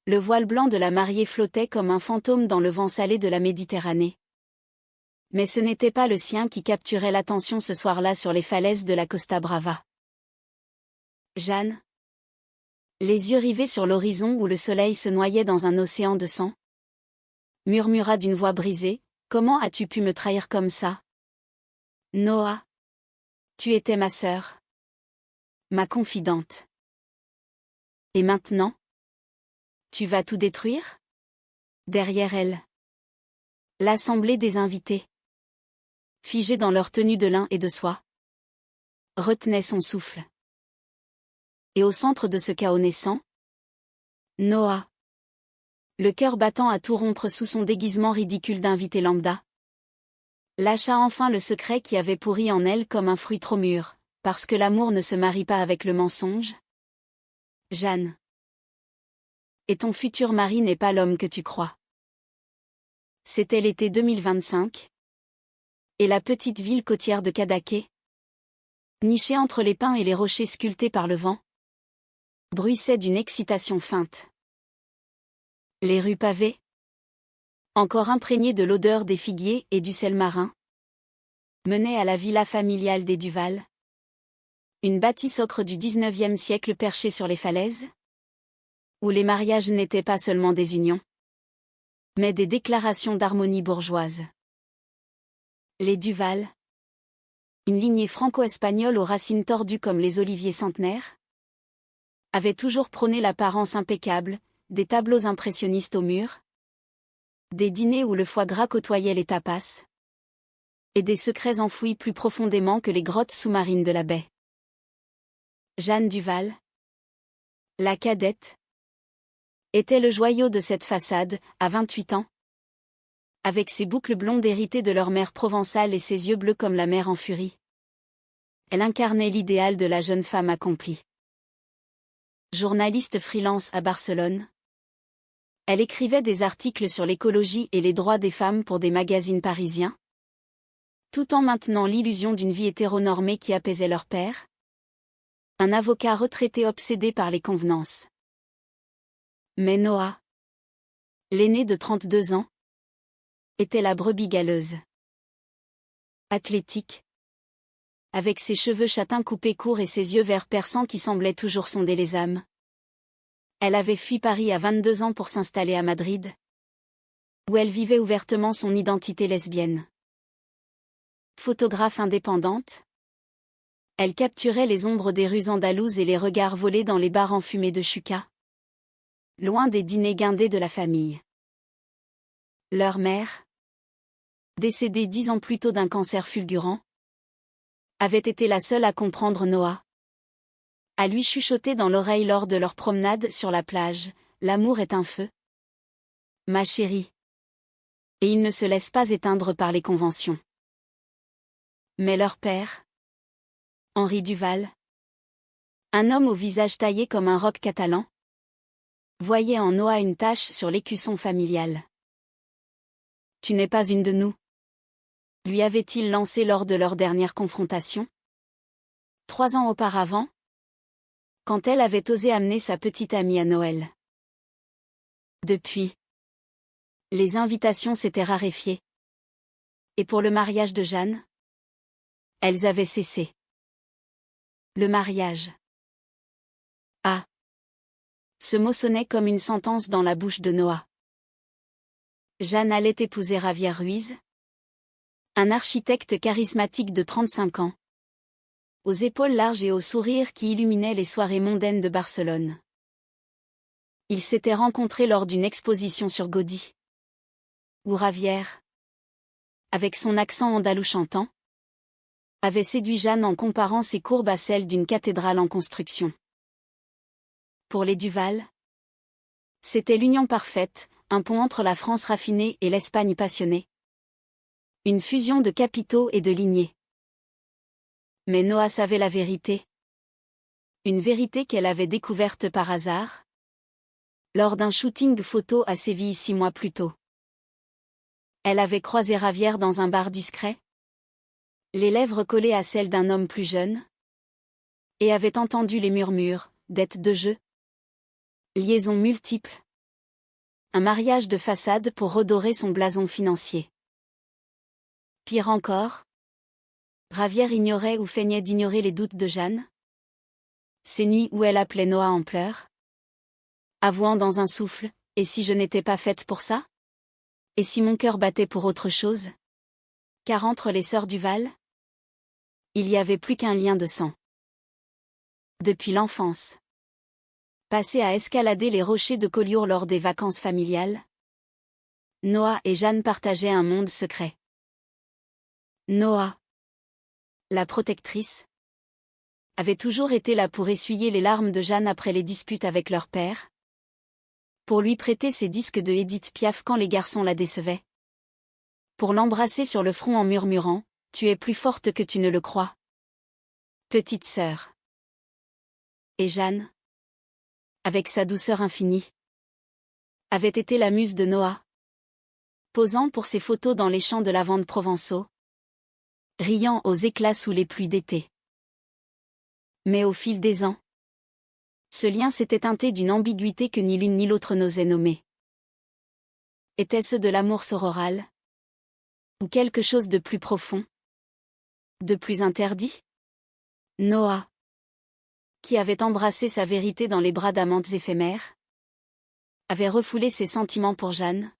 Le voile blanc de la mariée flottait comme un fantôme dans le vent salé de la Méditerranée. Mais ce n'était pas le sien qui capturait l'attention ce soir-là sur les falaises de la Costa Brava. Jeanne, les yeux rivés sur l'horizon où le soleil se noyait dans un océan de sang, murmura d'une voix brisée, « Comment as-tu pu me trahir comme ça? Noah, tu étais ma sœur, ma confidente. Et maintenant? Tu vas tout détruire ?» Derrière elle, l'assemblée des invités, figés dans leur tenue de lin et de soie, retenait son souffle. Et au centre de ce chaos naissant, Noah, le cœur battant à tout rompre sous son déguisement ridicule d'invité lambda, lâcha enfin le secret qui avait pourri en elle comme un fruit trop mûr, parce que l'amour ne se marie pas avec le mensonge. Jeanne, et ton futur mari n'est pas l'homme que tu crois. C'était l'été 2025. Et la petite ville côtière de Cadaqués, nichée entre les pins et les rochers sculptés par le vent, bruissait d'une excitation feinte. Les rues pavées, encore imprégnées de l'odeur des figuiers et du sel marin, menaient à la villa familiale des Duval, une bâtisse ocre du XIXe siècle perchée sur les falaises, où les mariages n'étaient pas seulement des unions, mais des déclarations d'harmonie bourgeoise. Les Duval, une lignée franco-espagnole aux racines tordues comme les oliviers centenaires, avaient toujours prôné l'apparence impeccable, des tableaux impressionnistes aux murs, des dîners où le foie gras côtoyait les tapas, et des secrets enfouis plus profondément que les grottes sous-marines de la baie. Jeanne Duval, la cadette, était le joyau de cette façade, à 28 ans, avec ses boucles blondes héritées de leur mère provençale et ses yeux bleus comme la mer en furie. Elle incarnait l'idéal de la jeune femme accomplie. Journaliste freelance à Barcelone, elle écrivait des articles sur l'écologie et les droits des femmes pour des magazines parisiens, tout en maintenant l'illusion d'une vie hétéronormée qui apaisait leur père, un avocat retraité obsédé par les convenances. Mais Noah, l'aîné de 32 ans, était la brebis galeuse. Athlétique, avec ses cheveux châtains coupés courts et ses yeux verts perçants qui semblaient toujours sonder les âmes. Elle avait fui Paris à 22 ans pour s'installer à Madrid, où elle vivait ouvertement son identité lesbienne. Photographe indépendante, elle capturait les ombres des rues andalouses et les regards volés dans les bars enfumés de Chuca, loin des dîners guindés de la famille. Leur mère, décédée 10 ans plus tôt d'un cancer fulgurant, avait été la seule à comprendre Noah, à lui chuchoter dans l'oreille lors de leur promenade sur la plage, « L'amour est un feu, ma chérie. Et il ne se laisse pas éteindre par les conventions. » Mais leur père, Henri Duval, un homme au visage taillé comme un roc catalan, voyait en Noah une tache sur l'écusson familial. « Tu n'es pas une de nous », lui avait-il lancé lors de leur dernière confrontation. 3 ans auparavant, quand elle avait osé amener sa petite amie à Noël. Depuis, les invitations s'étaient raréfiées. Et pour le mariage de Jeanne, elles avaient cessé. Le mariage. Ah! Ce mot sonnait comme une sentence dans la bouche de Noah. Jeanne allait épouser Javier Ruiz, un architecte charismatique de 35 ans, aux épaules larges et au sourire qui illuminait les soirées mondaines de Barcelone. Ils s'étaient rencontrés lors d'une exposition sur Gaudí, où Javier, avec son accent andalou chantant, avait séduit Jeanne en comparant ses courbes à celles d'une cathédrale en construction. Pour les Duval, c'était l'union parfaite, un pont entre la France raffinée et l'Espagne passionnée. Une fusion de capitaux et de lignées. Mais Noah savait la vérité. Une vérité qu'elle avait découverte par hasard, lors d'un shooting photo à Séville 6 mois plus tôt. Elle avait croisé Javier dans un bar discret, les lèvres collées à celles d'un homme plus jeune, et avait entendu les murmures, dettes de jeu, liaisons multiples, Un mariage de façade pour redorer son blason financier. Pire encore, Ravière ignorait ou feignait d'ignorer les doutes de Jeanne. Ces nuits où elle appelait Noah en pleurs, avouant dans un souffle, « Et si je n'étais pas faite pour ça? Et si mon cœur battait pour autre chose ?» Car entre les sœurs Duval, il y avait plus qu'un lien de sang. Depuis l'enfance. Passé à escalader les rochers de Collioure lors des vacances familiales, Noah et Jeanne partageaient un monde secret. Noah, la protectrice, avait toujours été là pour essuyer les larmes de Jeanne après les disputes avec leur père, pour lui prêter ses disques de Édith Piaf quand les garçons la décevaient, pour l'embrasser sur le front en murmurant « Tu es plus forte que tu ne le crois. Petite sœur. » Et Jeanne, avec sa douceur infinie, avait été la muse de Noah, posant pour ses photos dans les champs de lavande provençaux, riant aux éclats sous les pluies d'été. Mais au fil des ans, ce lien s'était teinté d'une ambiguïté que ni l'une ni l'autre n'osait nommer. Était-ce de l'amour sororal? Ou quelque chose de plus profond? De plus interdit? Noah, qui avait embrassé sa vérité dans les bras d'amantes éphémères, avait refoulé ses sentiments pour Jeanne,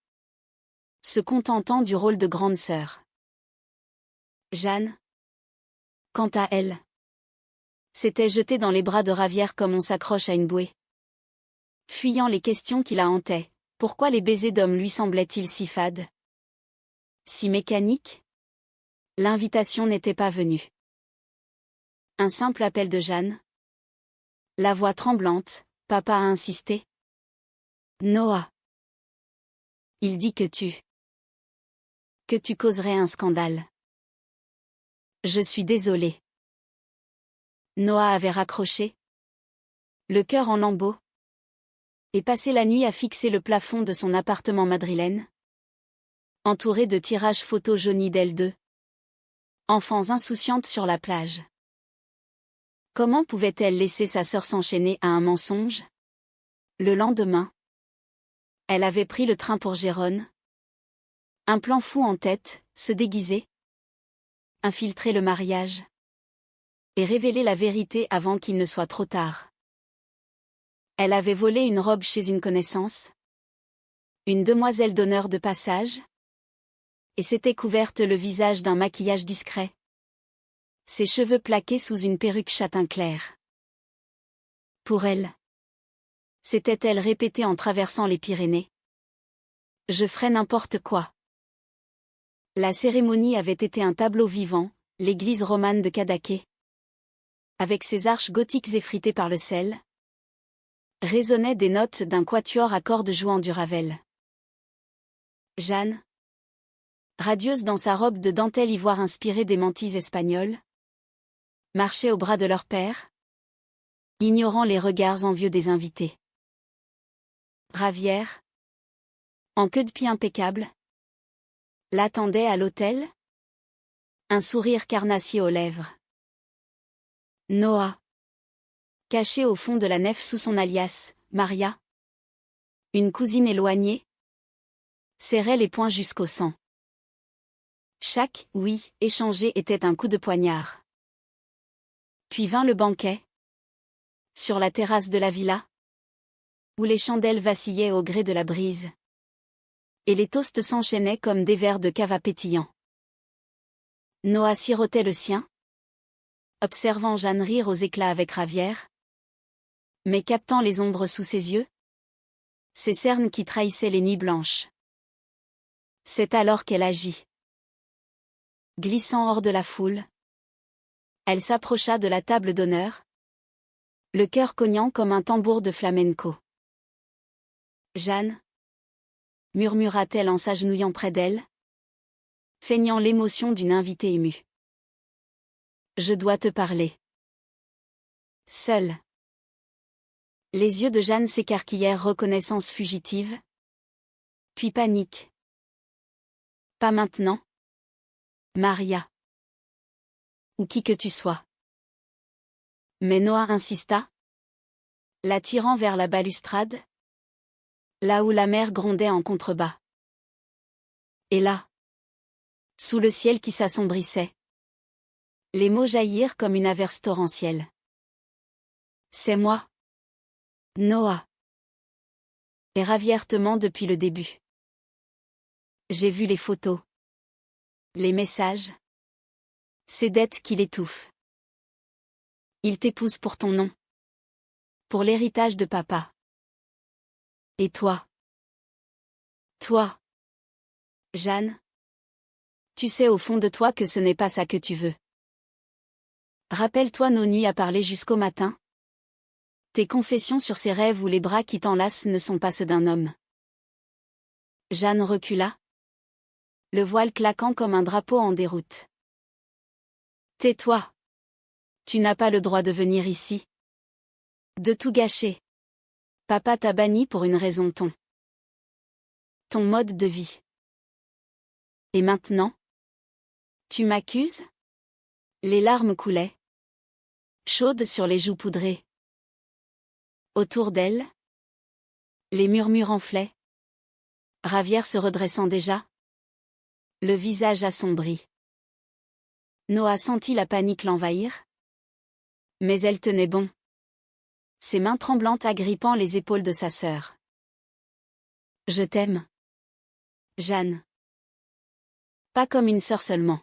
se contentant du rôle de grande sœur. Jeanne, quant à elle, s'était jetée dans les bras de Ravière comme on s'accroche à une bouée. Fuyant les questions qui la hantaient, pourquoi les baisers d'homme lui semblaient-ils si fades? Si mécaniques? L'invitation n'était pas venue. Un simple appel de Jeanne. La voix tremblante, papa a insisté. Noah. Il dit que tu causerais un scandale. Je suis désolée. Noah avait raccroché, le cœur en lambeaux, et passé la nuit à fixer le plafond de son appartement madrilène, entouré de tirages photos jaunis d'elles deux, enfants insouciantes sur la plage. Comment pouvait-elle laisser sa sœur s'enchaîner à un mensonge? Le lendemain, elle avait pris le train pour Gérone. Un plan fou en tête, se déguiser, infiltrer le mariage, et révéler la vérité avant qu'il ne soit trop tard. Elle avait volé une robe chez une connaissance, une demoiselle d'honneur de passage, et s'était couverte le visage d'un maquillage discret, ses cheveux plaqués sous une perruque châtain clair. Pour elle, s'était-elle répétée en traversant les Pyrénées. Je ferais n'importe quoi. La cérémonie avait été un tableau vivant, l'église romane de Cadaqués, avec ses arches gothiques effritées par le sel, résonnaient des notes d'un quatuor à cordes jouant du Ravel. Jeanne, radieuse dans sa robe de dentelle ivoire inspirée des mantilles espagnoles, marchait au bras de leur père, ignorant les regards envieux des invités. Ravière, en queue de pied impeccable, l'attendait à l'hôtel, un sourire carnassier aux lèvres. Noah, caché au fond de la nef sous son alias, Maria, une cousine éloignée, serrait les poings jusqu'au sang. Chaque « oui » échangé était un coup de poignard. Puis vint le banquet, sur la terrasse de la villa, où les chandelles vacillaient au gré de la brise, et les toasts s'enchaînaient comme des verres de cava pétillants. Noah sirotait le sien, observant Jeanne rire aux éclats avec Ravière, mais captant les ombres sous ses yeux, ces cernes qui trahissaient les nuits blanches. C'est alors qu'elle agit. Glissant hors de la foule, elle s'approcha de la table d'honneur, le cœur cognant comme un tambour de flamenco. Jeanne, murmura-t-elle en s'agenouillant près d'elle, feignant l'émotion d'une invitée émue. Je dois te parler. Seule. Les yeux de Jeanne s'écarquillèrent, reconnaissance fugitive. Puis panique. Pas maintenant. Maria. Ou qui que tu sois. Mais Noah insista, l'attirant vers la balustrade. là où la mer grondait en contrebas. Et là, sous le ciel qui s'assombrissait, les mots jaillirent comme une averse torrentielle. C'est moi, Noah. Et raviertement depuis le début. J'ai vu les photos, les messages, ces dettes qui l'étouffent. Il t'épouse pour ton nom, pour l'héritage de papa. Et toi? Toi, Jeanne? Tu sais au fond de toi que ce n'est pas ça que tu veux. Rappelle-toi nos nuits à parler jusqu'au matin. Tes confessions sur ces rêves où les bras qui t'enlacent ne sont pas ceux d'un homme. Jeanne recula, le voile claquant comme un drapeau en déroute. Tais-toi. Tu n'as pas le droit de venir ici. De tout gâcher. Papa t'a banni pour une raison ton mode de vie. Et maintenant? Tu m'accuses? Les larmes coulaient, chaudes sur les joues poudrées. Autour d'elle, les murmures enflaient. Ravière se redressant déjà, le visage assombri. Noah sentit la panique l'envahir. Mais elle tenait bon, ses mains tremblantes agrippant les épaules de sa sœur. Je t'aime, Jeanne. Pas comme une sœur seulement.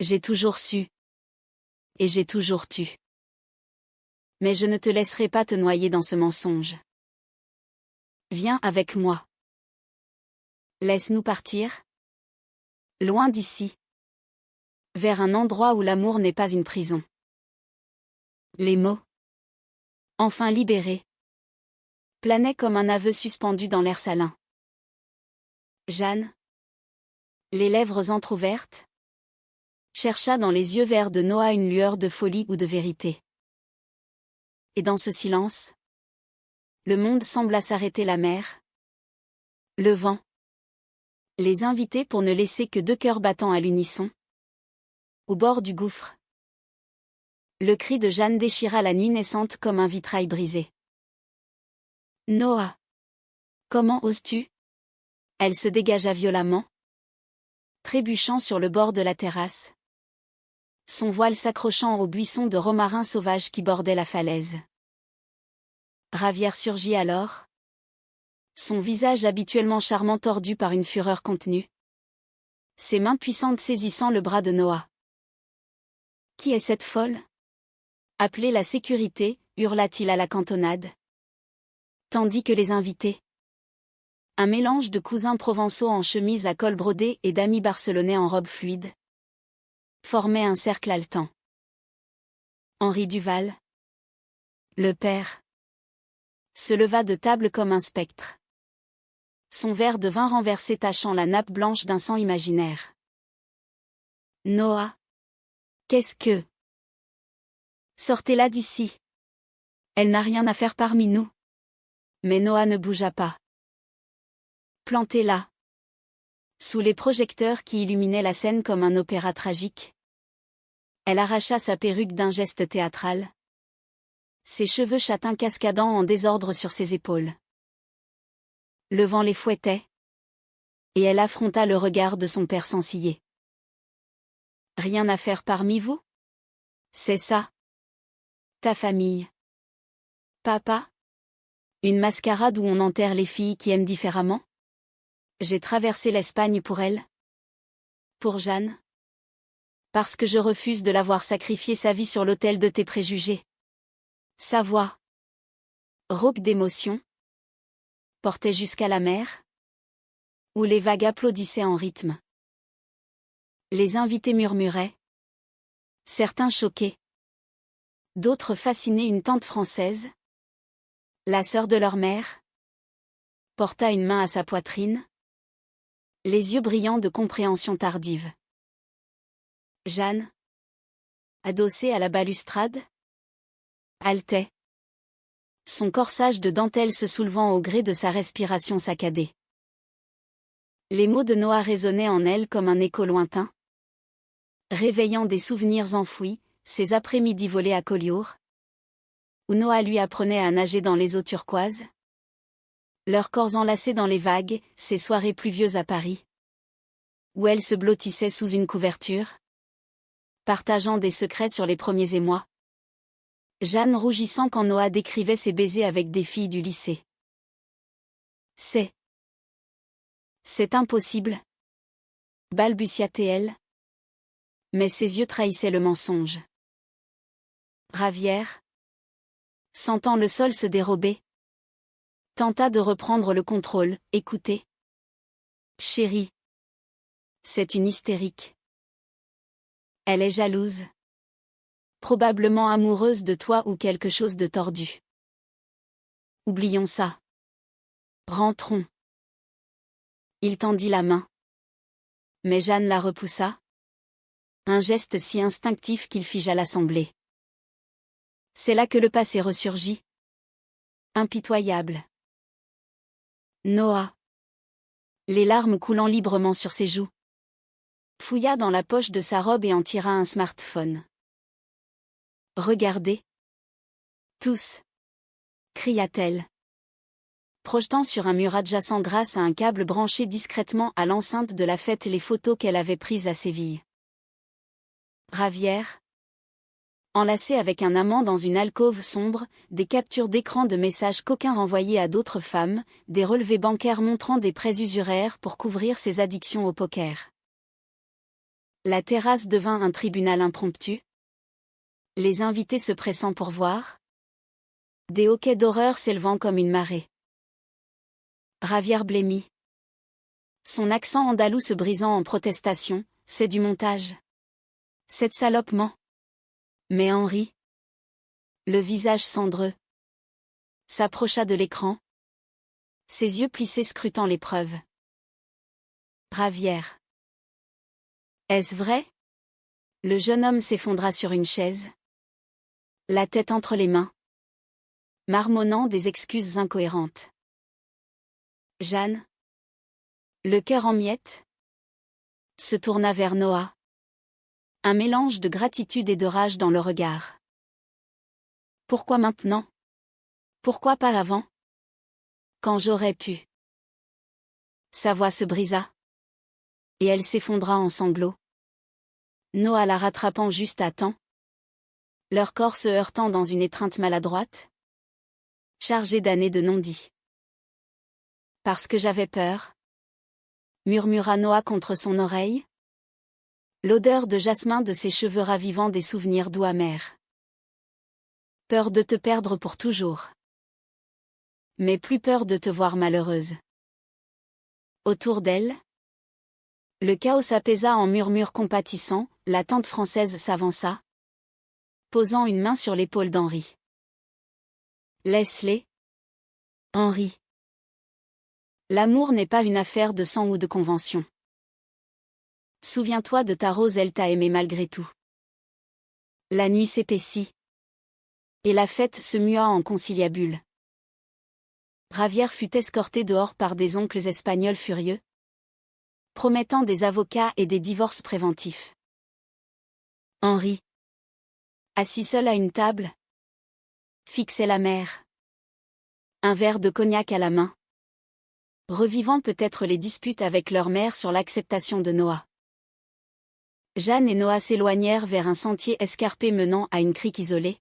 J'ai toujours su. Et j'ai toujours tu. Mais je ne te laisserai pas te noyer dans ce mensonge. Viens avec moi. Laisse-nous partir. Loin d'ici. Vers un endroit où l'amour n'est pas une prison. Les mots, enfin libérés, planaient comme un aveu suspendu dans l'air salin. Jeanne, les lèvres entr'ouvertes, chercha dans les yeux verts de Noah une lueur de folie ou de vérité. Et dans ce silence, le monde sembla s'arrêter, la mer, le vent, les invités pour ne laisser que deux cœurs battant à l'unisson. Au bord du gouffre, le cri de Jeanne déchira la nuit naissante comme un vitrail brisé. Noah! Comment oses-tu? Elle se dégagea violemment, trébuchant sur le bord de la terrasse, son voile s'accrochant aux buissons de romarin sauvage qui bordaient la falaise. Ravière surgit alors, son visage habituellement charmant tordu par une fureur contenue, ses mains puissantes saisissant le bras de Noah. Qui est cette folle? Appelez la sécurité, hurla-t-il à la cantonade. Tandis que les invités, un mélange de cousins provençaux en chemise à col brodé et d'amis barcelonais en robe fluide, formaient un cercle haletant. Henri Duval, le père, se leva de table comme un spectre. Son verre de vin renversé tachant la nappe blanche d'un sang imaginaire. Noah! Qu'est-ce que... Sortez-la d'ici. Elle n'a rien à faire parmi nous. Mais Noah ne bougea pas. Plantez-la. Sous les projecteurs qui illuminaient la scène comme un opéra tragique. Elle arracha sa perruque d'un geste théâtral. Ses cheveux châtains cascadant en désordre sur ses épaules. Le vent les fouettait. Et elle affronta le regard de son père sans ciller. Rien à faire parmi vous? C'est ça. Ta famille. Papa? Une mascarade où on enterre les filles qui aiment différemment? J'ai traversé l'Espagne pour elle. Pour Jeanne. Parce que je refuse de la voir sacrifier sa vie sur l'autel de tes préjugés. Sa voix, rauque d'émotion, portait jusqu'à la mer, où les vagues applaudissaient en rythme. Les invités murmuraient. Certains choqués. D'autres fascinés. Une tante française, la sœur de leur mère, porta une main à sa poitrine, les yeux brillants de compréhension tardive. Jeanne, adossée à la balustrade, haletait, son corsage de dentelle se soulevant au gré de sa respiration saccadée. Les mots de Noah résonnaient en elle comme un écho lointain, réveillant des souvenirs enfouis, ces après-midi volés à Collioure, où Noah lui apprenait à nager dans les eaux turquoises, Leurs corps enlacés dans les vagues, ces soirées pluvieuses à Paris. Où elles se blottissaient sous une couverture, partageant des secrets sur les premiers émois. Jeanne rougissant quand Noah décrivait ses baisers avec des filles du lycée. C'est impossible, balbutia-t-elle. Mais ses yeux trahissaient le mensonge. Ravière, sentant le sol se dérober, tenta de reprendre le contrôle. Écoutez. Chérie. C'est une hystérique. Elle est jalouse. Probablement amoureuse de toi ou quelque chose de tordu. Oublions ça. Rentrons. Il tendit la main. Mais Jeanne la repoussa. Un geste si instinctif qu'il figea l'assemblée. C'est là que le passé ressurgit. Impitoyable. Noah. Les larmes coulant librement sur ses joues. Fouilla dans la poche de sa robe et en tira un smartphone. Regardez. Tous. Cria-t-elle. Projetant sur un mur adjacent grâce à un câble branché discrètement à l'enceinte de la fête les photos qu'elle avait prises à Séville. Ravière. Enlacée avec un amant dans une alcôve sombre, des captures d'écran de messages coquins renvoyés à d'autres femmes, des relevés bancaires montrant des prêts usuraires pour couvrir ses addictions au poker. La terrasse devint un tribunal impromptu. Les invités se pressant pour voir. Des hoquets d'horreur s'élevant comme une marée. Ravière blêmit. Son accent andalou se brisant en protestation, c'est du montage. Cette salope ment. Mais Henri, le visage cendreux, s'approcha de l'écran. Ses yeux plissés scrutant l'épreuve. Ravière. Est-ce vrai? Le jeune homme s'effondra sur une chaise. La tête entre les mains. Marmonnant des excuses incohérentes. Jeanne, le cœur en miettes, se tourna vers Noah. Un mélange de gratitude et de rage dans le regard. Pourquoi maintenant? Pourquoi pas avant? Quand j'aurais pu. Sa voix se brisa. Et elle s'effondra en sanglots. Noah la rattrapant juste à temps. Leur corps se heurtant dans une étreinte maladroite. Chargée d'années de non-dits. Parce que j'avais peur. Murmura Noah contre son oreille. L'odeur de jasmin de ses cheveux ravivant des souvenirs doux amers. Peur de te perdre pour toujours. Mais plus peur de te voir malheureuse. Autour d'elle, le chaos s'apaisa en murmures compatissants, la tante française s'avança, posant une main sur l'épaule d'Henri. Laisse-les. Henri. L'amour n'est pas une affaire de sang ou de convention. Souviens-toi de ta Rose, elle t'a aimé malgré tout. La nuit s'épaissit. Et la fête se mua en conciliabule. Ravière fut escortée dehors par des oncles espagnols furieux, promettant des avocats et des divorces préventifs. Henri, assis seul à une table, fixait la mer. Un verre de cognac à la main. Revivant peut-être les disputes avec leur mère sur l'acceptation de Noah. Jeanne et Noah s'éloignèrent vers un sentier escarpé menant à une crique isolée.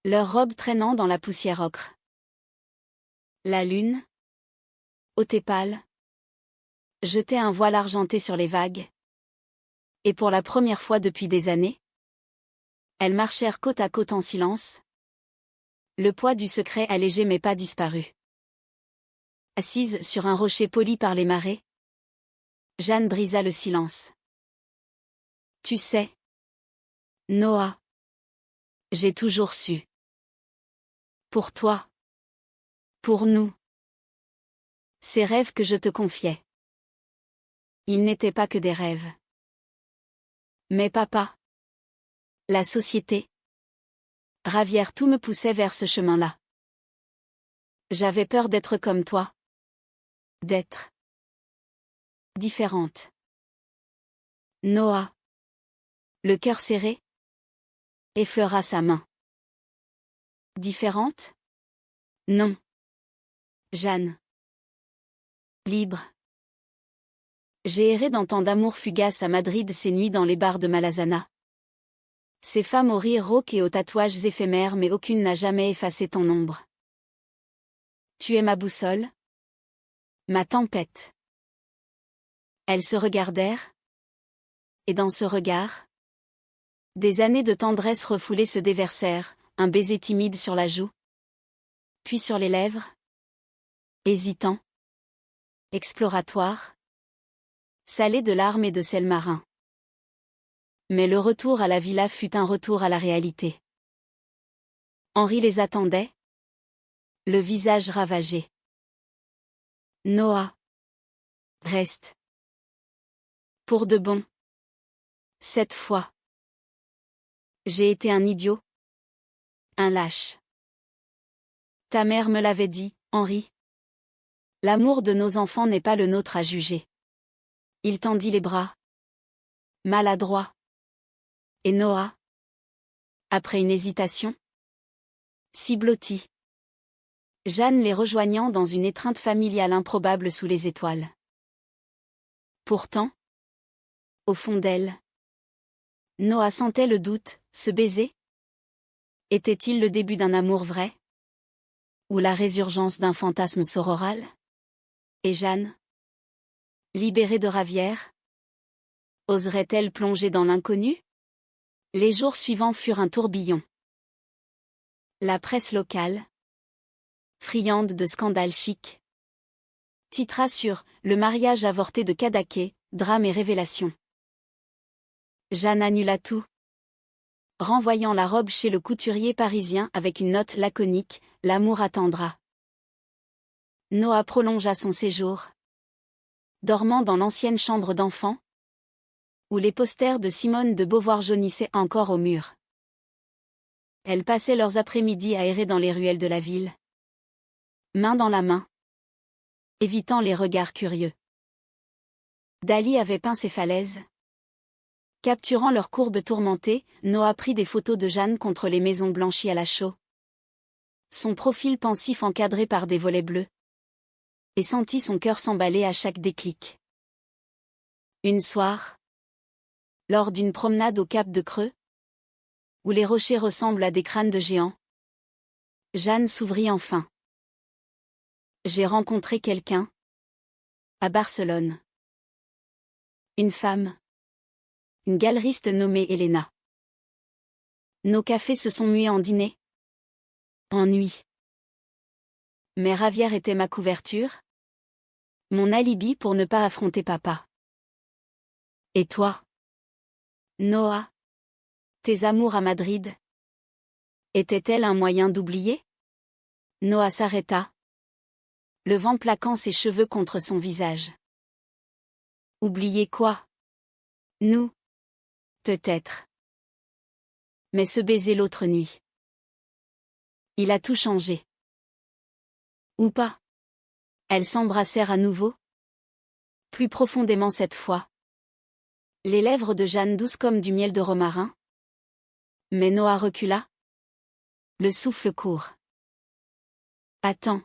Leurs robes traînant dans la poussière ocre. La lune, haute et pâle, jetait un voile argenté sur les vagues. Et pour la première fois depuis des années, elles marchèrent côte à côte en silence. Le poids du secret allégé mais pas disparu. Assise sur un rocher poli par les marées, Jeanne brisa le silence. Tu sais, Noah, j'ai toujours su. Pour toi. Pour nous. Ces rêves que je te confiais. Ils n'étaient pas que des rêves. Mais papa. La société. Ravière tout me poussait vers ce chemin-là. J'avais peur d'être comme toi. D'être différente. Noah. Le cœur serré. Effleura sa main. Différente? Non. Jeanne. Libre. J'ai erré dans tant d'amour fugace à Madrid ces nuits dans les bars de Malazana. Ces femmes aux rires rauques et aux tatouages éphémères mais aucune n'a jamais effacé ton ombre. Tu es ma boussole. Ma tempête. Elles se regardèrent. Et dans ce regard, des années de tendresse refoulée se déversèrent, un baiser timide sur la joue. Puis sur les lèvres. Hésitant. Exploratoire. Salé de larmes et de sel marin. Mais le retour à la villa fut un retour à la réalité. Henri les attendait. Le visage ravagé. Noah. Reste. Pour de bon. Cette fois. J'ai été un idiot. Un lâche. Ta mère me l'avait dit, Henri. L'amour de nos enfants n'est pas le nôtre à juger. Il tendit les bras. Maladroit. Et Noah. Après une hésitation. Si blottie. Jeanne les rejoignant dans une étreinte familiale improbable sous les étoiles. Pourtant. Au fond d'elle. Noah sentait le doute, ce baiser. Était-il le début d'un amour vrai? Ou la résurgence d'un fantasme sororal? Et Jeanne? Libérée de Ravière? Oserait-elle plonger dans l'inconnu? Les jours suivants furent un tourbillon. La presse locale, friande de scandales chics, titra sur « Le mariage avorté de Cadaqués, drame et révélation ». Jeanne annula tout, renvoyant la robe chez le couturier parisien avec une note laconique « L'amour attendra ». Noah prolongea son séjour, dormant dans l'ancienne chambre d'enfant, où les posters de Simone de Beauvoir jaunissaient encore au mur. Elles passaient leurs après-midi à errer dans les ruelles de la ville, main dans la main, évitant les regards curieux. Dali avait peint ces falaises. Capturant leurs courbes tourmentées, Noah prit des photos de Jeanne contre les maisons blanchies à la chaux. Son profil pensif encadré par des volets bleus. Et sentit son cœur s'emballer à chaque déclic. Une soir, lors d'une promenade au cap de Creux, où les rochers ressemblent à des crânes de géants, Jeanne s'ouvrit enfin. J'ai rencontré quelqu'un. À Barcelone. Une femme. Une galeriste nommée Elena. Nos cafés se sont mués en dîner. Ennui. Mais Ravière était ma couverture. Mon alibi pour ne pas affronter papa. Et toi? Noah? Tes amours à Madrid? Était-elle un moyen d'oublier? Noah s'arrêta, le vent plaquant ses cheveux contre son visage. Oublier quoi? Nous? Peut-être. Mais ce baiser l'autre nuit. Il a tout changé. Ou pas? Elles s'embrassèrent à nouveau. Plus profondément cette fois. Les lèvres de Jeanne douces comme du miel de romarin. Mais Noah recula. Le souffle court. Attends.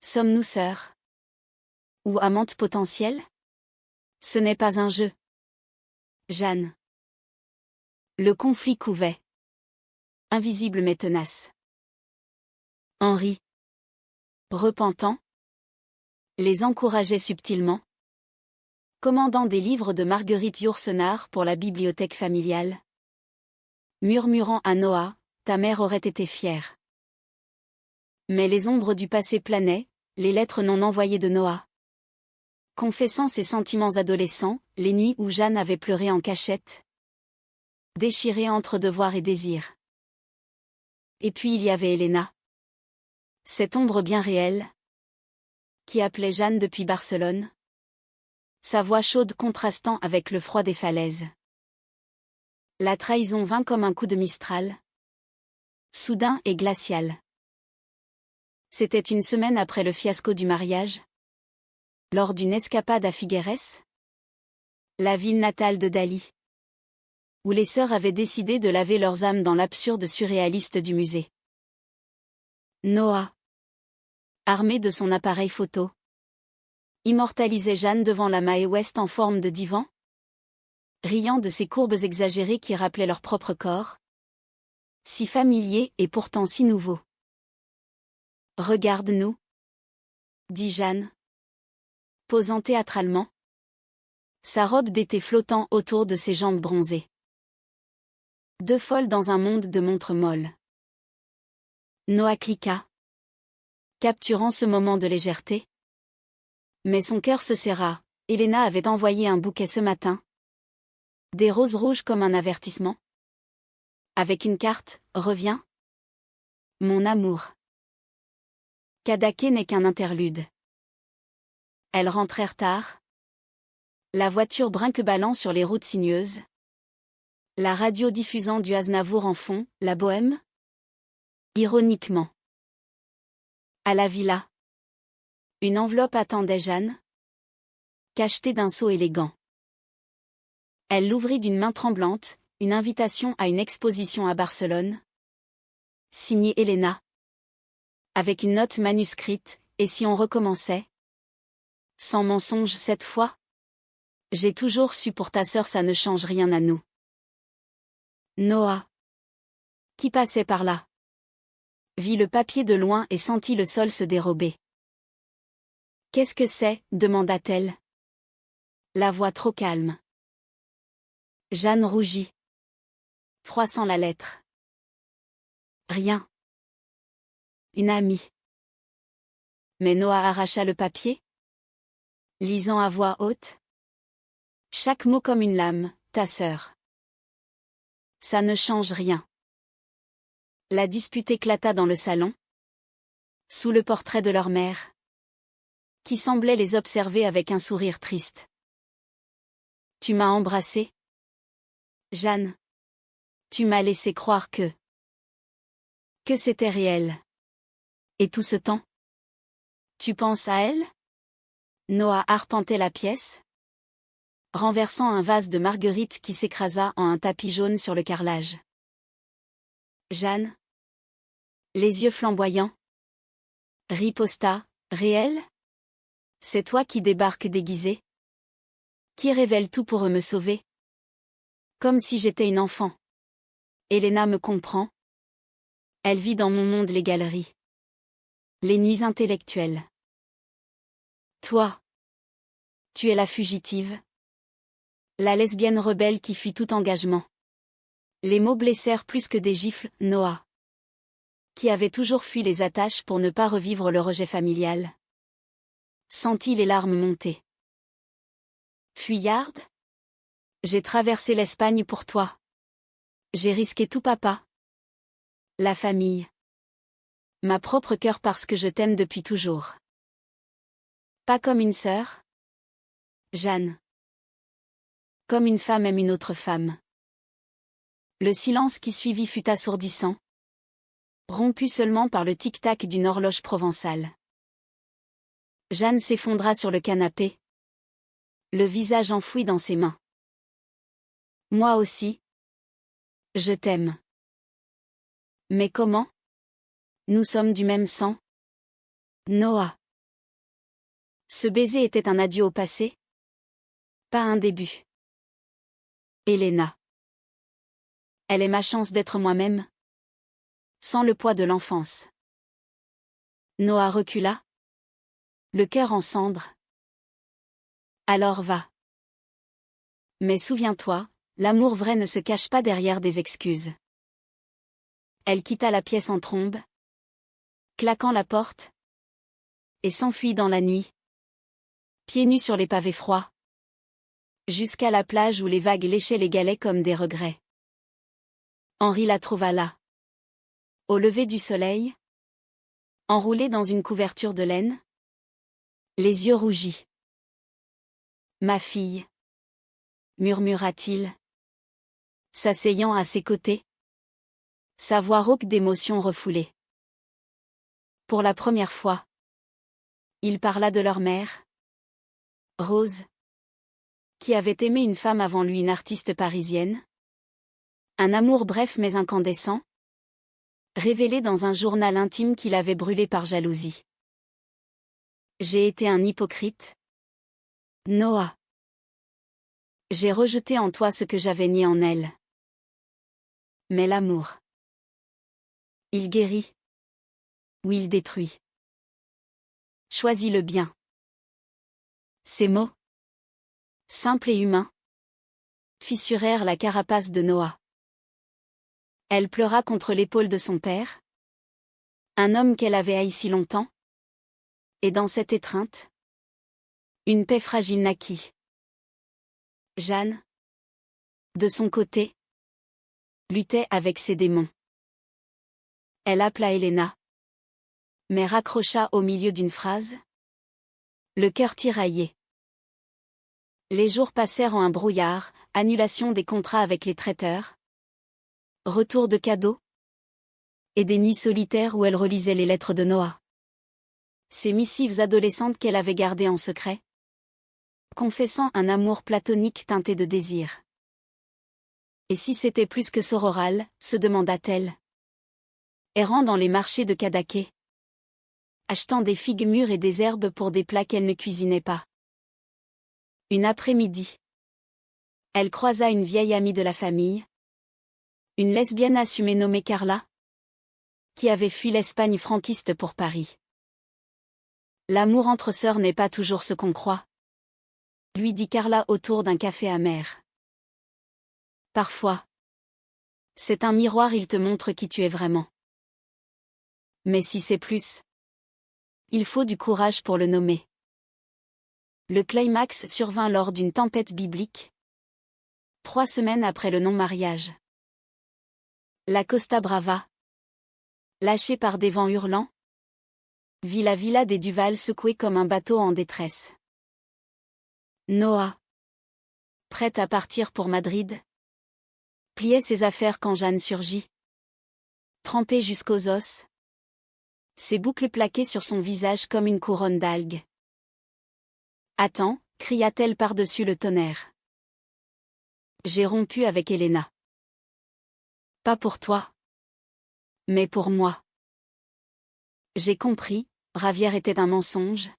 Sommes-nous sœurs? Ou amantes potentielles? Ce n'est pas un jeu. Jeanne. Le conflit couvait. Invisible mais tenace. Henri. Repentant. Les encourageait subtilement. Commandant des livres de Marguerite Yourcenar pour la bibliothèque familiale. Murmurant à Noah, ta mère aurait été fière. Mais les ombres du passé planaient, les lettres non envoyées de Noah. Confessant ses sentiments adolescents, les nuits où Jeanne avait pleuré en cachette. Déchirée entre devoir et désir. Et puis il y avait Elena. Cette ombre bien réelle. Qui appelait Jeanne depuis Barcelone. Sa voix chaude contrastant avec le froid des falaises. La trahison vint comme un coup de Mistral. Soudain et glacial. C'était une semaine après le fiasco du mariage. Lors d'une escapade à Figueres. La ville natale de Dali. Où les sœurs avaient décidé de laver leurs âmes dans l'absurde surréaliste du musée. Noah. armé de son appareil photo, immortalisait Jeanne devant la Mae West en forme de divan, riant de ses courbes exagérées qui rappelaient leur propre corps. Si familier et pourtant si nouveau. Regarde-nous, dit Jeanne, posant théâtralement, sa robe d'été flottant autour de ses jambes bronzées. Deux folles dans un monde de montres molles. Noah cliqua, capturant ce moment de légèreté. Mais son cœur se serra. Elena avait envoyé un bouquet ce matin. Des roses rouges comme un avertissement. Avec une carte, reviens. Mon amour. Kadake n'est qu'un interlude. Elles rentrèrent tard. La voiture brinque-ballant sur les routes sinueuses. La radio diffusant du Aznavour en fond, la bohème. Ironiquement. À la villa. Une enveloppe attendait Jeanne, cachetée d'un sceau élégant. Elle l'ouvrit d'une main tremblante, une invitation à une exposition à Barcelone. Signée Elena. Avec une note manuscrite, et si on recommençait? Sans mensonge cette fois? J'ai toujours su pour ta sœur ça ne change rien à nous. Noah, qui passait par là, vit le papier de loin et sentit le sol se dérober. Qu'est-ce que c'est? Demanda-t-elle. La voix trop calme. Jeanne rougit, froissant la lettre. Rien. Une amie. Mais Noah arracha le papier, lisant à voix haute. Chaque mot comme une lame, ta sœur. Ça ne change rien. La dispute éclata dans le salon, sous le portrait de leur mère, qui semblait les observer avec un sourire triste. Tu m'as embrassée, Jeanne. Tu m'as laissé croire que c'était réel. Et tout ce temps, tu penses à elle? Noah arpentait la pièce, renversant un vase de marguerite qui s'écrasa en un tapis jaune sur le carrelage. Jeanne, les yeux flamboyants, riposta, réel? C'est toi qui débarques déguisé? Qui révèle tout pour me sauver? Comme si j'étais une enfant. Elena me comprend. Elle vit dans mon monde les galeries. Les nuits intellectuelles. Toi. Tu es la fugitive. La lesbienne rebelle qui fuit tout engagement. Les mots blessèrent plus que des gifles, Noah. Qui avait toujours fui les attaches pour ne pas revivre le rejet familial. Sentit les larmes monter. Fuyarde? J'ai traversé l'Espagne pour toi. J'ai risqué tout papa. La famille. Ma propre cœur parce que je t'aime depuis toujours. Pas comme une sœur? Jeanne. Comme une femme aime une autre femme. Le silence qui suivit fut assourdissant, rompu seulement par le tic-tac d'une horloge provençale. Jeanne s'effondra sur le canapé, le visage enfoui dans ses mains. Moi aussi. Je t'aime. Mais comment? Nous sommes du même sang. Noah. Ce baiser était un adieu au passé? Pas un début. Elena. Elle est ma chance d'être moi-même. Sans le poids de l'enfance. Noah recula. Le cœur en cendres. Alors va. Mais souviens-toi, l'amour vrai ne se cache pas derrière des excuses. Elle quitta la pièce en trombe, claquant la porte, et s'enfuit dans la nuit, pieds nus sur les pavés froids, jusqu'à la plage où les vagues léchaient les galets comme des regrets. Henri la trouva là, au lever du soleil, enroulée dans une couverture de laine, les yeux rougis. Ma fille, murmura-t-il, s'asseyant à ses côtés, sa voix rauque d'émotion refoulée. Pour la première fois, il parla de leur mère, Rose, qui avait aimé une femme avant lui, une artiste parisienne. Un amour bref mais incandescent, révélé dans un journal intime qu'il avait brûlé par jalousie. J'ai été un hypocrite. Noah. J'ai rejeté en toi ce que j'avais nié en elle. Mais l'amour. Il guérit. Ou il détruit. Choisis le bien. Ces mots, simples et humains, fissurèrent la carapace de Noah. Elle pleura contre l'épaule de son père, un homme qu'elle avait haï si longtemps. Et dans cette étreinte, une paix fragile naquit. Jeanne, de son côté, luttait avec ses démons. Elle appela Helena, mais raccrocha au milieu d'une phrase, le cœur tiraillé. Les jours passèrent en un brouillard, annulation des contrats avec les traiteurs, retour de cadeaux, et des nuits solitaires où elle relisait les lettres de Noah. Ces missives adolescentes qu'elle avait gardées en secret, confessant un amour platonique teinté de désir. Et si c'était plus que sororal, se demanda-t-elle. Errant dans les marchés de Kadaké, achetant des figues mûres et des herbes pour des plats qu'elle ne cuisinait pas. Une après-midi, elle croisa une vieille amie de la famille, une lesbienne assumée nommée Carla, qui avait fui l'Espagne franquiste pour Paris. L'amour entre sœurs n'est pas toujours ce qu'on croit, lui dit Carla autour d'un café amer. Parfois, c'est un miroir, il te montre qui tu es vraiment. Mais si c'est plus, il faut du courage pour le nommer. Le climax survint lors d'une tempête biblique, 3 semaines après le non-mariage. La Costa Brava, lâchée par des vents hurlants, vit la villa des Duval secouée comme un bateau en détresse. Noah, prête à partir pour Madrid, pliait ses affaires quand Jeanne surgit. Trempée jusqu'aux os, ses boucles plaquées sur son visage comme une couronne d'algues. Attends, cria-t-elle par-dessus le tonnerre. J'ai rompu avec Helena. Pas pour toi. Mais pour moi. J'ai compris, Ravière était un mensonge.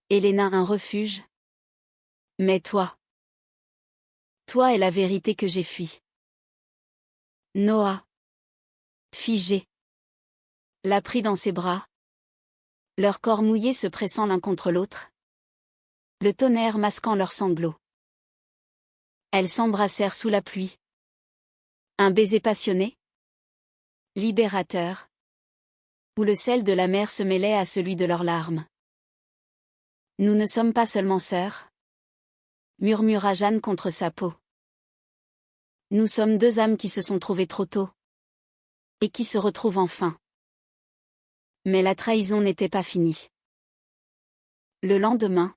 Helena un refuge. Mais toi. Toi est la vérité que j'ai fui. Noah. Figé. La prit dans ses bras. Leurs corps mouillés se pressant l'un contre l'autre. Le tonnerre masquant leurs sanglots. Elles s'embrassèrent sous la pluie. Un baiser passionné. Libérateur. Où le sel de la mer se mêlait à celui de leurs larmes. Nous ne sommes pas seulement sœurs, murmura Jeanne contre sa peau. Nous sommes 2 âmes qui se sont trouvées trop tôt. Et qui se retrouvent enfin. Mais la trahison n'était pas finie. Le lendemain,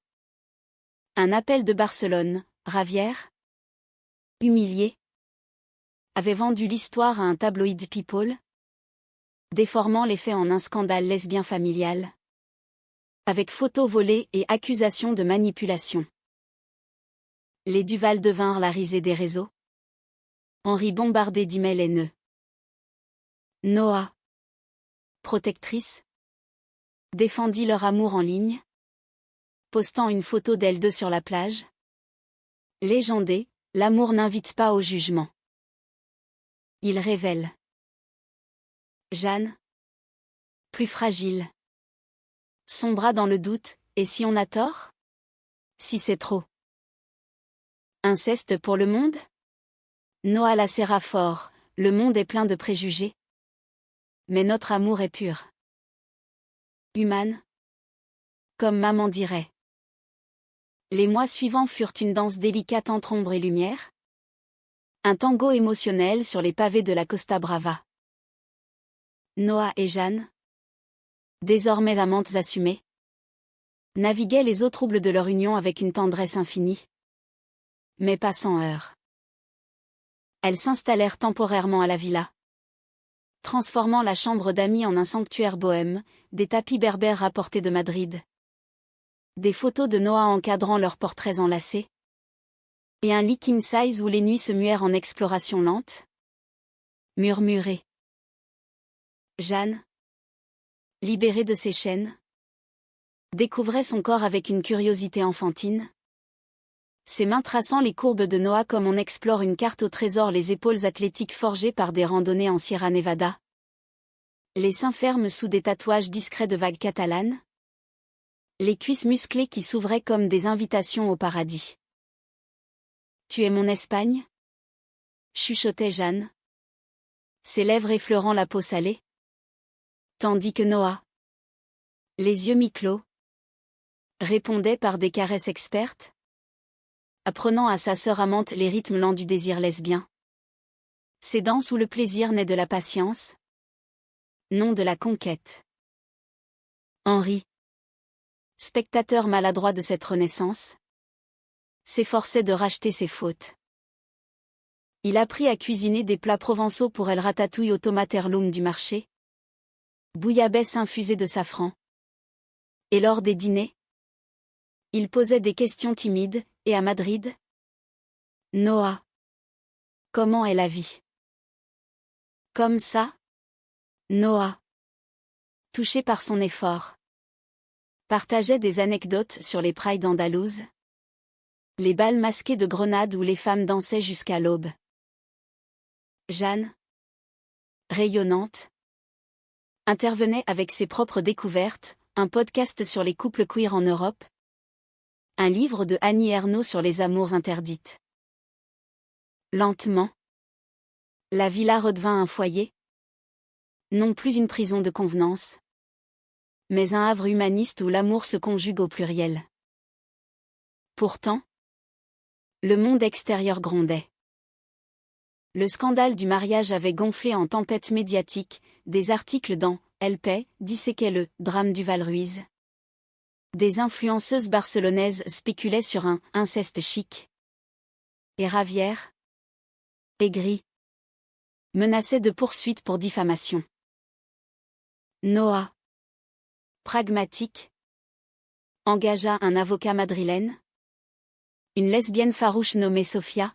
un appel de Barcelone, Ravière, humilié, avait vendu l'histoire à un tabloïd People, déformant les faits en un scandale lesbien familial, avec photos volées et accusations de manipulation. Les Duval devinrent la risée des réseaux. Henri bombardé d'emails haineux. Noah, protectrice, défendit leur amour en ligne, postant une photo d'elles deux sur la plage. Légendé, l'amour n'invite pas au jugement. Il révèle. Jeanne, plus fragile, sombra dans le doute, et si on a tort? Si c'est trop. Inceste pour le monde? Noah la serra fort, le monde est plein de préjugés. Mais notre amour est pur. Humane. Comme maman dirait. Les mois suivants furent une danse délicate entre ombre et lumière. Un tango émotionnel sur les pavés de la Costa Brava. Noah et Jeanne, désormais amantes assumées, naviguaient les eaux troubles de leur union avec une tendresse infinie. Mais pas sans heurts. Elles s'installèrent temporairement à la villa, transformant la chambre d'amis en un sanctuaire bohème, des tapis berbères rapportés de Madrid. Des photos de Noah encadrant leurs portraits enlacés. Et un lit king size où les nuits se muèrent en exploration lente. Murmurée. Jeanne, libérée de ses chaînes, découvrait son corps avec une curiosité enfantine. Ses mains traçant les courbes de Noah comme on explore une carte au trésor, les épaules athlétiques forgées par des randonnées en Sierra Nevada. Les seins fermes sous des tatouages discrets de vagues catalanes. Les cuisses musclées qui s'ouvraient comme des invitations au paradis. « Tu es mon Espagne ?» chuchotait Jeanne. Ses lèvres effleurant la peau salée. Tandis que Noah, les yeux mi-clos, répondait par des caresses expertes, apprenant à sa sœur amante les rythmes lents du désir lesbien. Ces danses où le plaisir naît de la patience, non de la conquête. Henri, spectateur maladroit de cette renaissance, s'efforçait de racheter ses fautes. Il apprit à cuisiner des plats provençaux pour elle, ratatouille aux tomates heirloom du marché, bouillabaisse infusée de safran. Et lors des dîners, il posait des questions timides, et à Madrid, Noah, comment est la vie? Comme ça? Noah, touché par son effort, partageait des anecdotes sur les prides andalouses, les bals masqués de grenades où les femmes dansaient jusqu'à l'aube. Jeanne, rayonnante, intervenait avec ses propres découvertes, un podcast sur les couples queer en Europe, un livre de Annie Ernaux sur les amours interdites. Lentement, la villa redevint un foyer, non plus une prison de convenance, mais un havre humaniste où l'amour se conjugue au pluriel. Pourtant, le monde extérieur grondait. Le scandale du mariage avait gonflé en tempête médiatique, des articles dans Elle paie disséquaient le drame du Val-Ruiz. Des influenceuses barcelonaises spéculaient sur un inceste chic. Et Ravière, aigri, menaçait de poursuites pour diffamation. Noah, pragmatique, engagea un avocat madrilène, une lesbienne farouche nommée Sofia,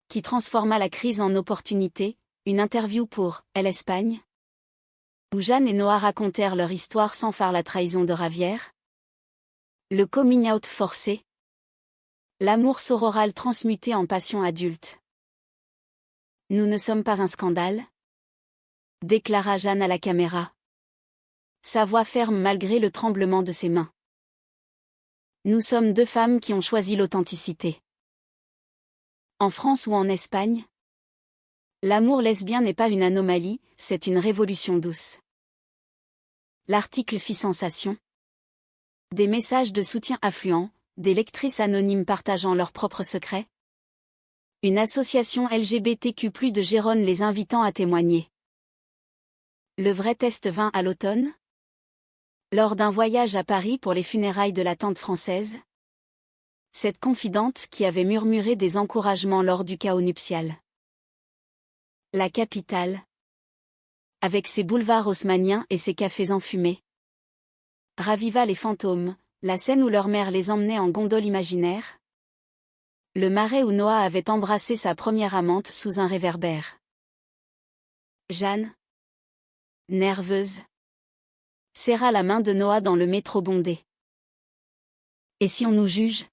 qui transforma la crise en opportunité, une interview pour Elle Espagne, où Jeanne et Noah racontèrent leur histoire sans faire la trahison de Ravière. Le coming out forcé. L'amour sororal transmuté en passion adulte. Nous ne sommes pas un scandale, déclara Jeanne à la caméra. Sa voix ferme malgré le tremblement de ses mains. Nous sommes deux femmes qui ont choisi l'authenticité. En France ou en Espagne, l'amour lesbien n'est pas une anomalie, c'est une révolution douce. L'article fit sensation. Des messages de soutien affluents, des lectrices anonymes partageant leurs propres secrets. Une association LGBTQ+ de Gérone les invitant à témoigner. Le vrai test vint à l'automne, lors d'un voyage à Paris pour les funérailles de la tante française. Cette confidente qui avait murmuré des encouragements lors du chaos nuptial. La capitale, avec ses boulevards haussmanniens et ses cafés enfumés, raviva les fantômes, la scène où leur mère les emmenait en gondole imaginaire. Le marais où Noah avait embrassé sa première amante sous un réverbère. Jeanne, nerveuse, serra la main de Noah dans le métro bondé. Et si on nous juge?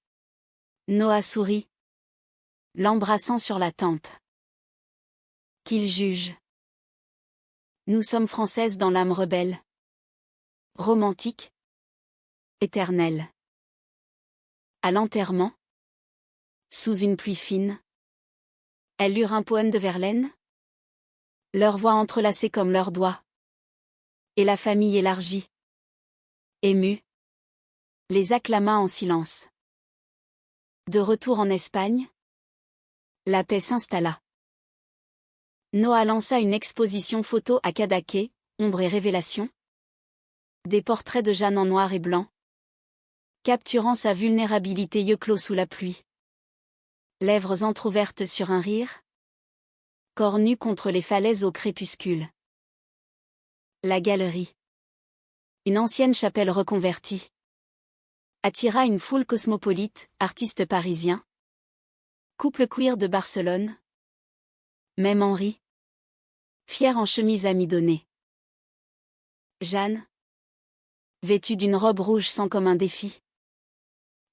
Noah sourit, l'embrassant sur la tempe. Qu'il juge. Nous sommes françaises dans l'âme rebelle. Romantique. Éternelle. À l'enterrement, sous une pluie fine, elles lurent un poème de Verlaine. Leurs voix entrelacées comme leurs doigts. Et la famille élargie, émue, les acclama en silence. De retour en Espagne, la paix s'installa. Noah lança une exposition photo à Cadaqués, Ombre et Révélation. Des portraits de Jeanne en noir et blanc, capturant sa vulnérabilité, yeux clos sous la pluie. Lèvres entr'ouvertes sur un rire, corps nus contre les falaises au crépuscule. La galerie. Une ancienne chapelle reconvertie. Attira une foule cosmopolite, artistes parisiens. Couple queer de Barcelone. Même Henri. Fier en chemise amidonnée. Jeanne. vêtu d'une robe rouge sans comme un défi.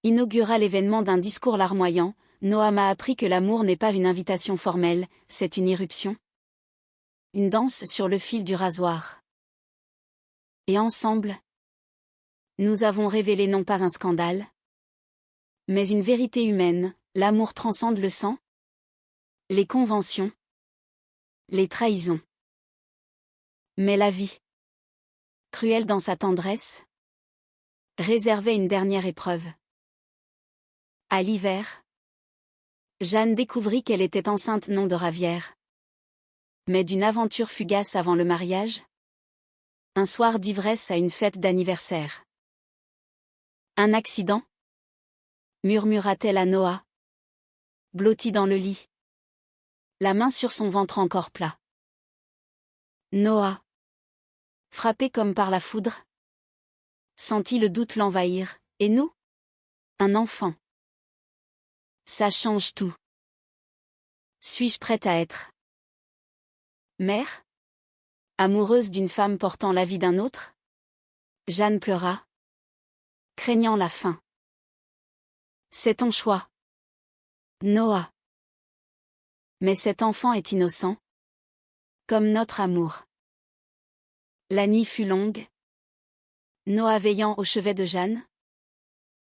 Inaugura l'événement d'un discours larmoyant. Noah m'a appris que l'amour n'est pas une invitation formelle, c'est une irruption. Une danse sur le fil du rasoir. Et ensemble, nous avons révélé non pas un scandale, mais une vérité humaine. L'amour transcende le sang, les conventions, les trahisons. Mais la vie, cruelle dans sa tendresse, réservait une dernière épreuve. À l'hiver, Jeanne découvrit qu'elle était enceinte non de Ravière, mais d'une aventure fugace avant le mariage. Un soir d'ivresse à une fête d'anniversaire. Un accident? Murmura-t-elle à Noah, blotti dans le lit, la main sur son ventre encore plat. Noah, frappé comme par la foudre, sentit le doute l'envahir. Et nous? Un enfant. Ça change tout. Suis-je prête à être mère? Amoureuse d'une femme portant la vie d'un autre? Jeanne pleura, craignant la faim. C'est ton choix, Noah. Mais cet enfant est innocent, comme notre amour. La nuit fut longue. Noah veillant au chevet de Jeanne,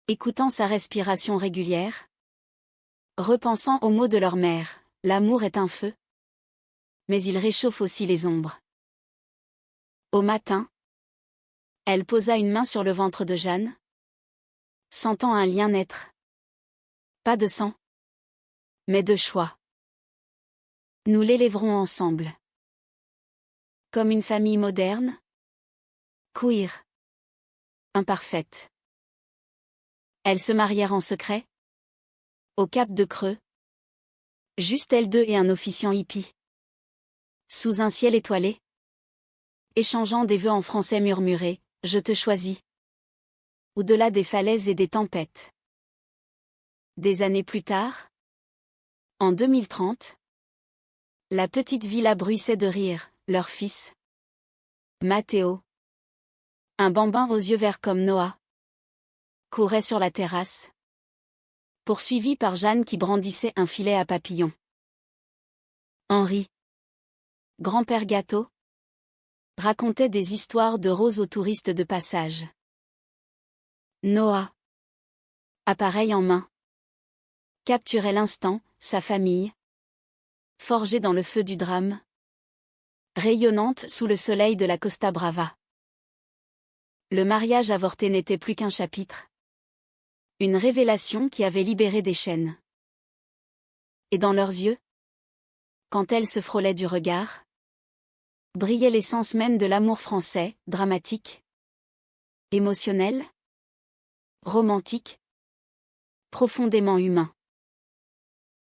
écoutant sa respiration régulière, repensant aux mots de leur mère, l'amour est un feu, mais il réchauffe aussi les ombres. Au matin, elle posa une main sur le ventre de Jeanne, sentant un lien naître. Pas de sang, mais de choix. Nous l'élèverons ensemble. Comme une famille moderne, queer, imparfaite. Elles se marièrent en secret, au Cap de Creux. Juste elles deux et un officiant hippie. Sous un ciel étoilé. Échangeant des vœux en français murmurés, je te choisis. Au-delà des falaises et des tempêtes. Des années plus tard, en 2030, la petite villa bruissait de rire, leur fils, Matteo, un bambin aux yeux verts comme Noah, courait sur la terrasse, poursuivi par Jeanne qui brandissait un filet à papillons. Henri, grand-père gâteau, racontait des histoires de roses aux touristes de passage. Noah, appareil en main, capturait l'instant, sa famille, forgée dans le feu du drame, rayonnante sous le soleil de la Costa Brava. Le mariage avorté n'était plus qu'un chapitre. Une révélation qui avait libéré des chaînes. Et dans leurs yeux, quand elles se frôlaient du regard, brillait l'essence même de l'amour français, dramatique, émotionnel, romantique, profondément humain.